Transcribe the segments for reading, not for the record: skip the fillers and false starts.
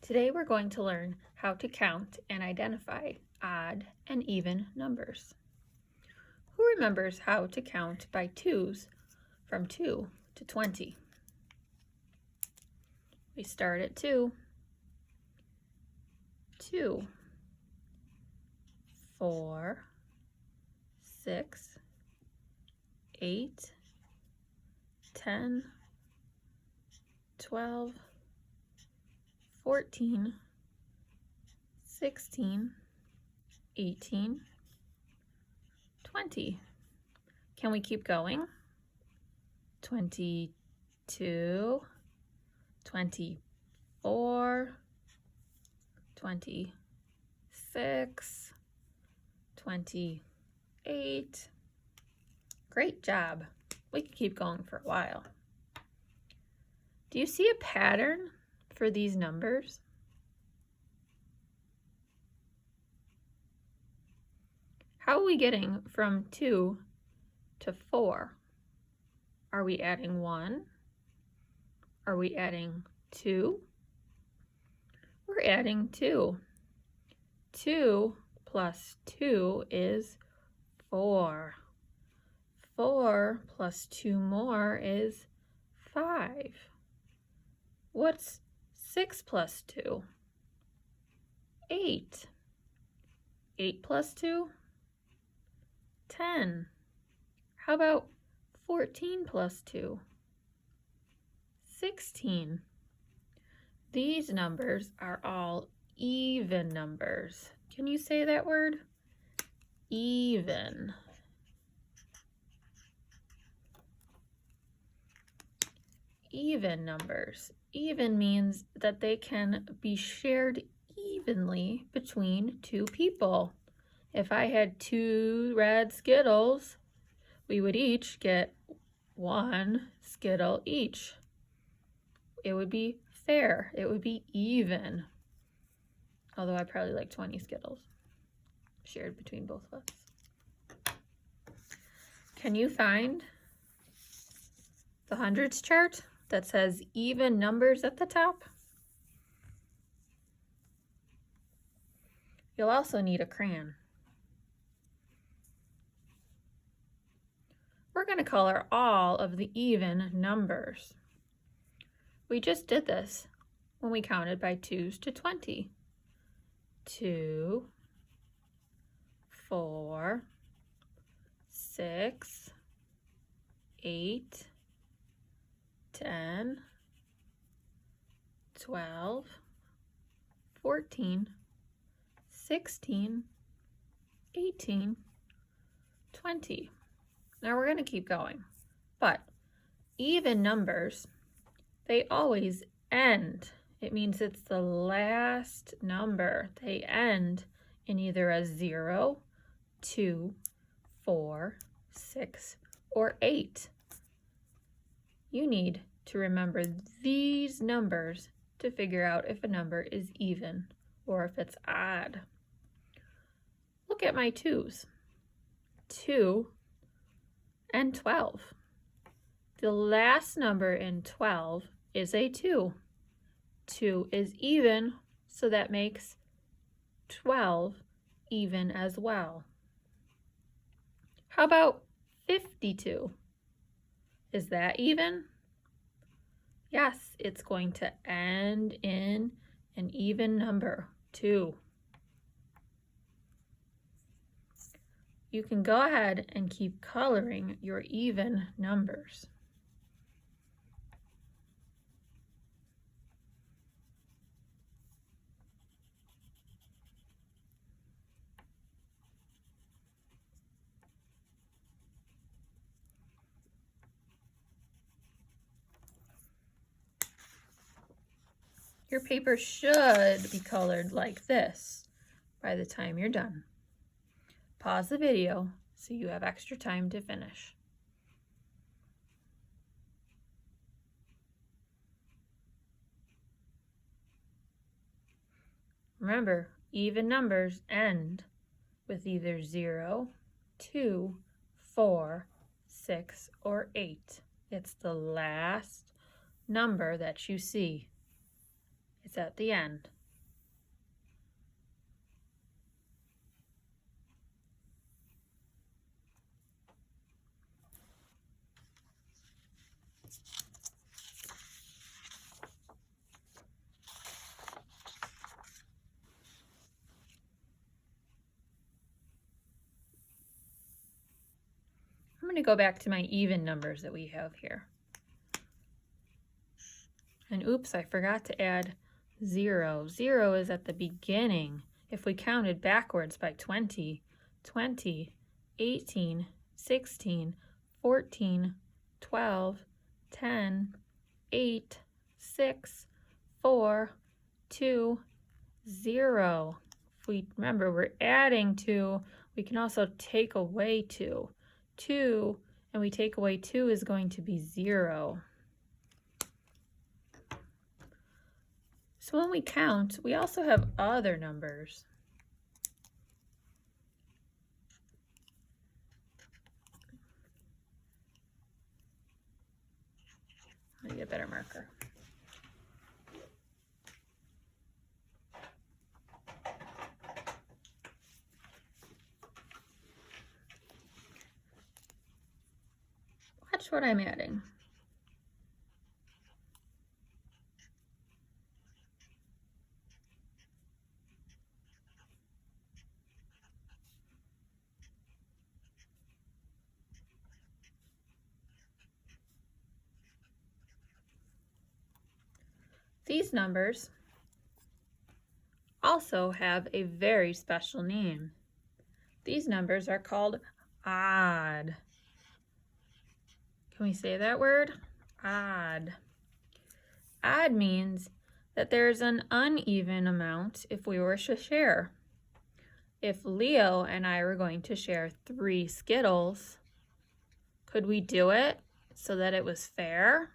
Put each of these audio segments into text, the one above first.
Today we're going to learn how to count and identify odd and even numbers. Who remembers how to count by twos from 2 to 20? We start at 2. 2, 4, 6, 8, 10, 12, 14, 16, 18, 20. Can we keep going? 22, 24, 26, 28. Great job. We can keep going for a while. Do you see a pattern for these numbers? How are we getting from 2 to 4? Are we adding 1? Are we adding 2? We're adding 2. 2 plus 2 is 4. 4 plus 2 more is 5. What's 6 plus 2? 8. 8 plus 2? 10. How about 14 plus 2? 16. These numbers are all even numbers. Can you say that word? Even. Even numbers. Even means that they can be shared evenly between two people. If I had 2 red Skittles, we would each get 1 Skittle each. It would be fair. It would be even. Although I probably like 20 Skittles shared between both of us. Can you find the hundreds chart that says even numbers at the top? You'll also need a crayon. We're going to color all of the even numbers. We just did this when we counted by 2s to 20. 2, 4, 6, 8, 10, 12, 14, 16, 18, 20. Now we're going to keep going, but even numbers, they always end. It means it's the last number. They end in either a 0, 2, 4, 6, or 8. You need to remember these numbers to figure out if a number is even or if it's odd. Look at my 2s. 2 and 12. The last number in 12 is a 2. 2 is even, so that makes 12 even as well. How about 52? Is that even? Yes, it's going to end in an even number, 2. You can go ahead and keep coloring your even numbers. Your paper should be colored like this by the time you're done. Pause the video so you have extra time to finish. Remember, even numbers end with either 0, 2, 4, 6, or 8. It's the last number that you see. It's at the end. going to go back to my even numbers that we have here. And oops, I forgot to add 0. 0 is at the beginning. If we counted backwards by 20, 20, 18, 16, 14, 12, 10, 8, 6, 4, 2, 0. If we remember, we're adding 2, we can also take away 2. 2, and we take away 2 is going to be 0. So when we count, we also have other numbers. Let me get a better marker. Watch what I'm adding. These numbers also have a very special name. These numbers are called odd. Can we say that word? Odd. Odd means that there's an uneven amount if we were to share. If Leo and I were going to share 3 Skittles, could we do it so that it was fair?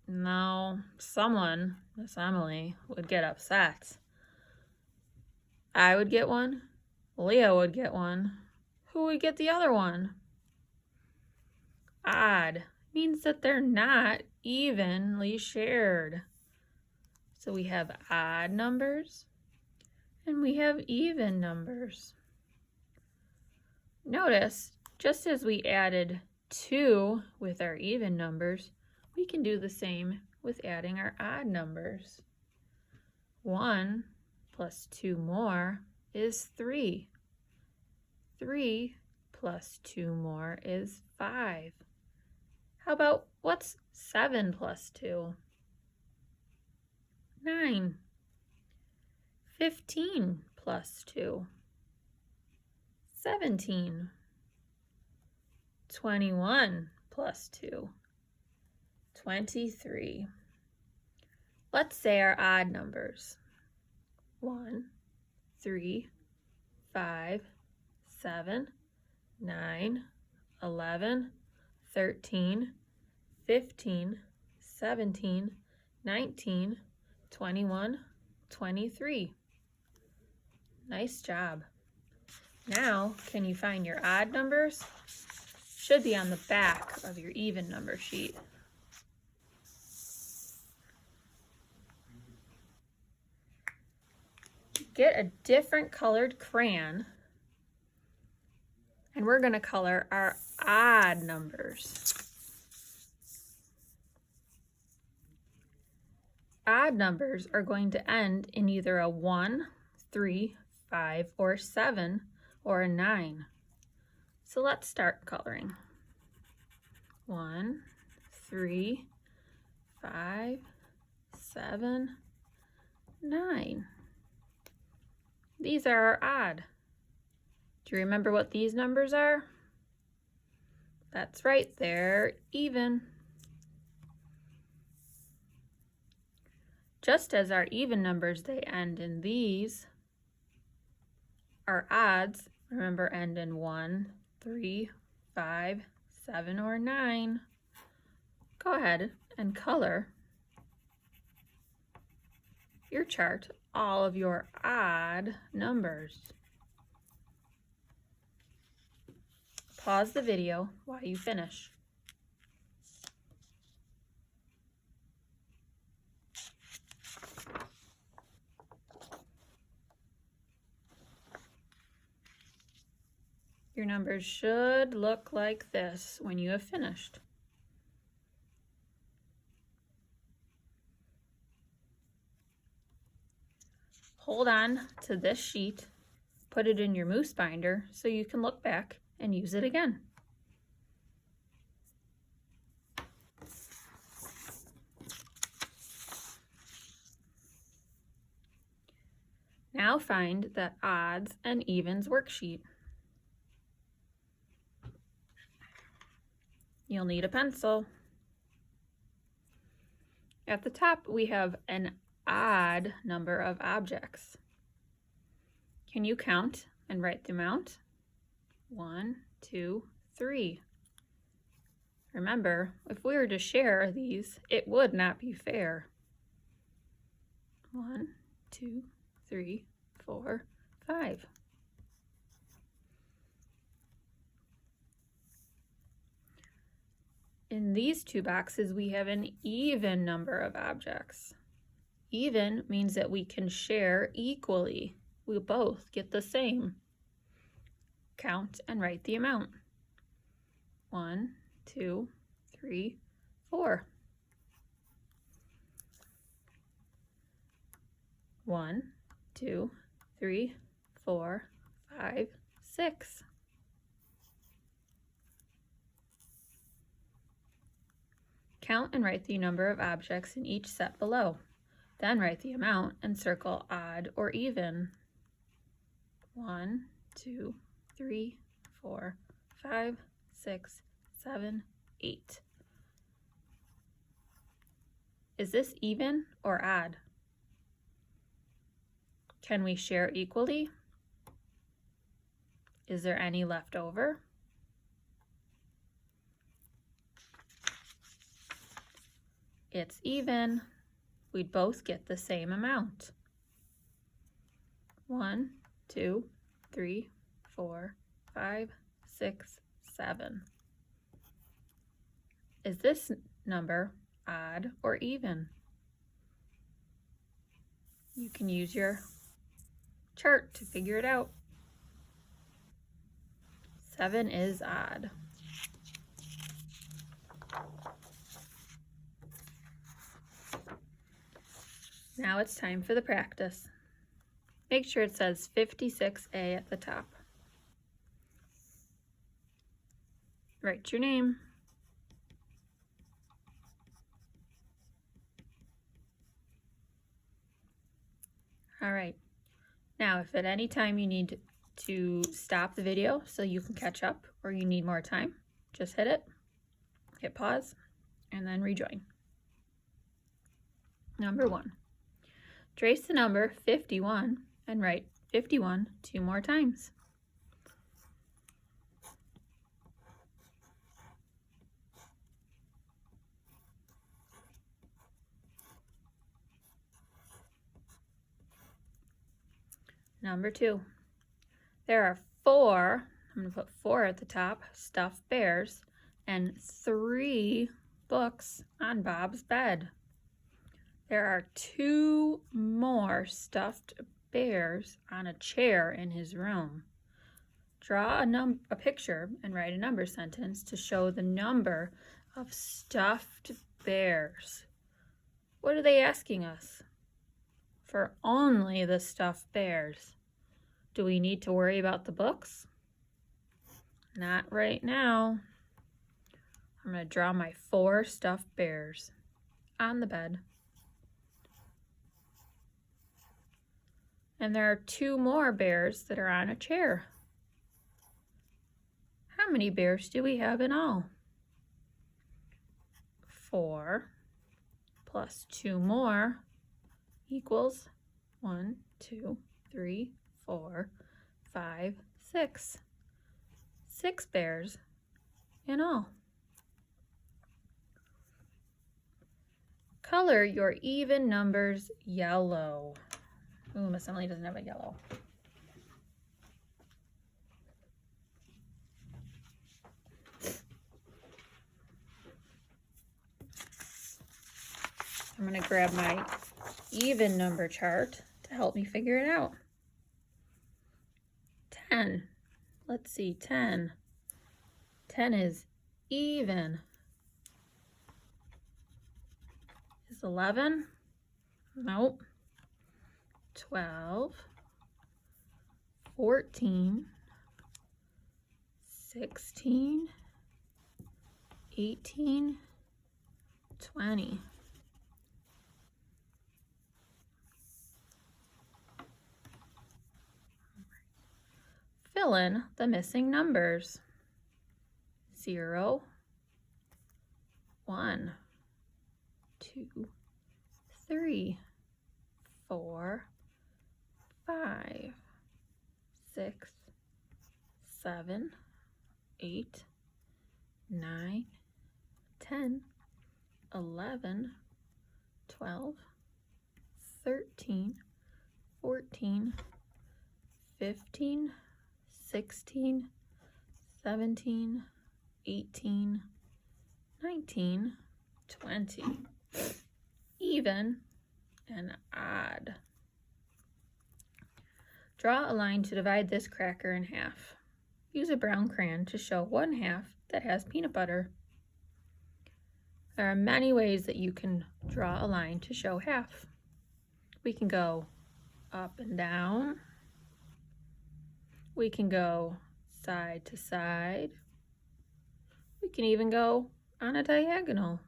No, someone, Miss Emily, would get upset. I would get one, Leo would get one. Who would get the other one? Odd means that they're not evenly shared. So we have odd numbers and we have even numbers. Notice, just as we added 2 with our even numbers, we can do the same with adding our odd numbers. 1 plus 2 more is 3. 3 plus 2 more is 5. How about what's 7 plus 2? 9. 15 plus 2. 17. 21 plus 2. 23. Let's say our odd numbers. 1, 3, 5, 7, 9, 11, 13, 15, 17, 19, 21, 23. Nice job. Now, can you find your odd numbers? Should be on the back of your even number sheet. Get a different colored crayon, and we're going to color our odd numbers. Odd numbers are going to end in either a 1, 3, 5, or 7, or a 9. So let's start coloring. 1, 3, 5, 7, 9. These are our odd. Do you remember what these numbers are? That's right, they're even. Just as our even numbers, they end in these. Our odds, remember, end in 1, 3, 5, 7, or 9. Go ahead and color your chart, all of your odd numbers. Pause the video while you finish. Your numbers should look like this when you have finished. Hold on to this sheet, put it in your moose binder so you can look back and use it again. Now find the odds and evens worksheet. You'll need a pencil. At the top, we have an odd number of objects. Can you count and write the amount? 1, 2, 3. Remember, if we were to share these, it would not be fair. 1, 2, 3, 4, 5. In these two boxes, we have an even number of objects. Even means that we can share equally. We both get the same. Count and write the amount. 1, 2, 3, 4. 1, 2, 3, 4, 5, 6. Count and write the number of objects in each set below. Then write the amount and circle odd or even. 1, 2, 3, 4, 5, 6, 7, 8. Is this even or odd? Can we share equally? Is there any left over? It's even. We'd both get the same amount. 1, 2, 3, 4, 5, 6, 7. Is this number odd or even? You can use your chart to figure it out. 7 is odd. Now it's time for the practice. Make sure it says 56A at the top. Write your name. All right. Now, if at any time you need to stop the video so you can catch up or you need more time, just hit it, hit pause, and then rejoin. Number 1. Trace the number 51 and write 51 2 more times. Number 2. There are 4, I'm going to put 4 at the top, stuffed bears, and 3 books on Bob's bed. There are 2 more stuffed bears on a chair in his room. Draw a picture and write a number sentence to show the number of stuffed bears. What are they asking us? For only the stuffed bears. Do we need to worry about the books? Not right now. I'm going to draw my 4 stuffed bears on the bed. And there are 2 more bears that are on a chair. How many bears do we have in all? 4 plus 2 more equals 1, 2, 3, 4, 5, 6. 6 bears in all. Color your even numbers yellow. Ooh, Miss Emily doesn't have a yellow. I'm going to grab my even number chart to help me figure it out. 10. Let's see, 10. 10 is even. Is 11? Nope. 12, 14, 16, 18, 20. Fill in the missing numbers. 0, 1, 2, 3, 4, 5, 6, 7, 8, 9, 10, 11, 12, 13, 14, 15, 16, 17, 18, 19, 20. Even and odd. Draw a line to divide this cracker in half. Use a brown crayon to show one half that has peanut butter. There are many ways that you can draw a line to show half. We can go up and down. We can go side to side. We can even go on a diagonal.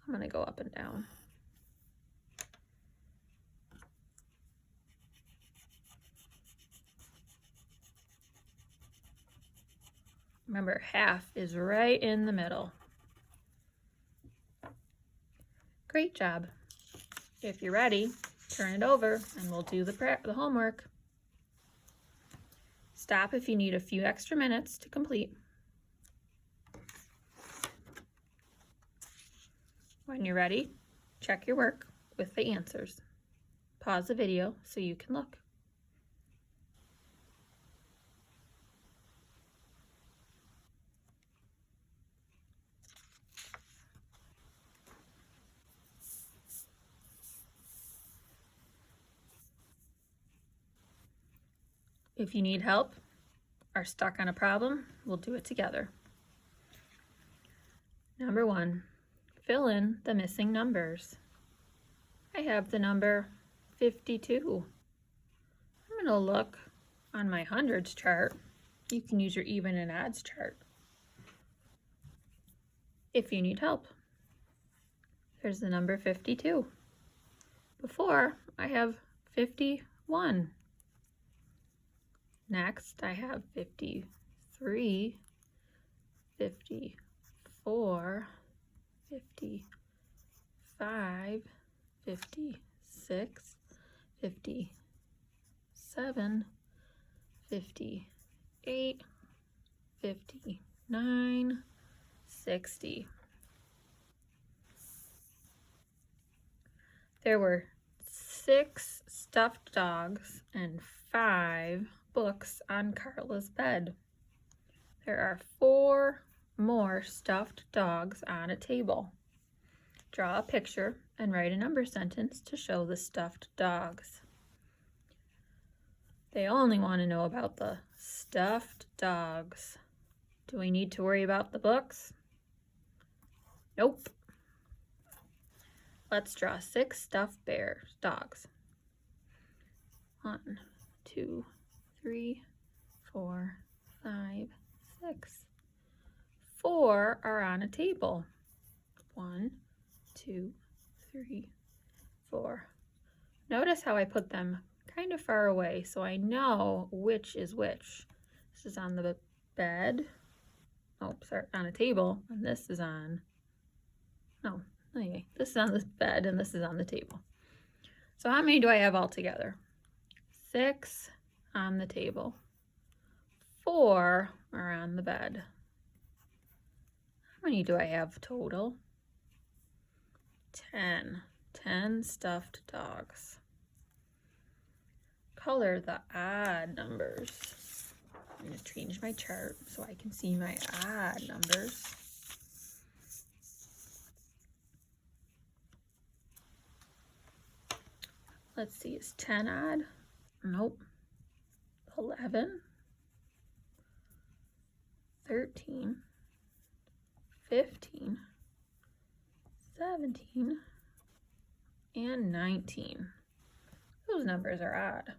I'm going to go up and down. Remember, half is right in the middle. Great job. If you're ready, turn it over and we'll do the homework. Stop if you need a few extra minutes to complete. When you're ready, check your work with the answers. Pause the video so you can look. If you need help, are stuck on a problem, we'll do it together. Number 1, fill in the missing numbers. I have the number 52. I'm going to look on my hundreds chart. You can use your even and odds chart if you need help. There's the number 52. Before, I have 51. Next, I have 53, 54, 55, 56, 57, 58, 59, 60. There were 6 stuffed dogs and 5 books on Carla's bed. There are 4 more stuffed dogs on a table. Draw a picture and write a number sentence to show the stuffed dogs. They only want to know about the stuffed dogs. Do we need to worry about the books? Nope. Let's draw 6 stuffed dogs. 1, 2, 3, 4, 5, 6. 4 are on a table. 1, 2, 3, 4. Notice how I put them kind of far away so I know which is which. This is on the bed. Oh, sorry, on a table, and this is on, no, anyway, this is on the bed and this is on the table. So how many do I have all together? 6 on the table. 4 are on the bed. How many do I have total? 10. 10 stuffed dogs. Color the odd numbers. I'm going to change my chart so I can see my odd numbers. Let's see, is 10 odd? Nope. 11, 13, 15, 17, and 19. Those numbers are odd.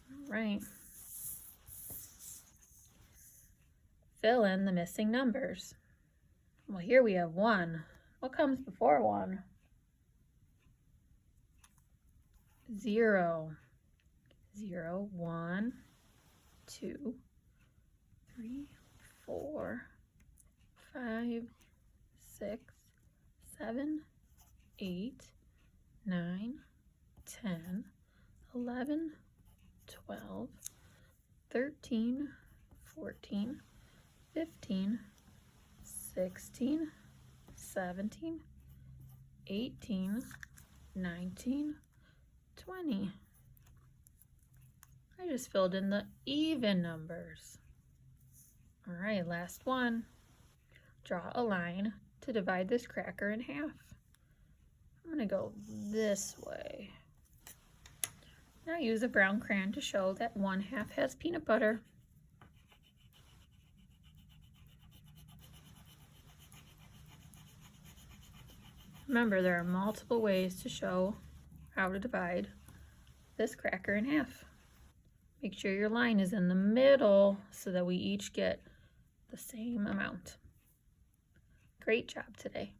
All right. fill in the missing numbers. Well, here we have 1. What comes before 1? 0. 0, 1, 2, 3, 4, 5, 6, 7, 8, 9, 10, 11, 12, 13, 14, 15, 16, 17, 18, 19, 20. I just filled in the even numbers. All right, last one. Draw a line to divide this cracker in half. I'm going to go this way. Now use a brown crayon to show that 1/2 has peanut butter. Remember, there are multiple ways to show how to divide this cracker in half. Make sure your line is in the middle so that we each get the same amount. Great job today.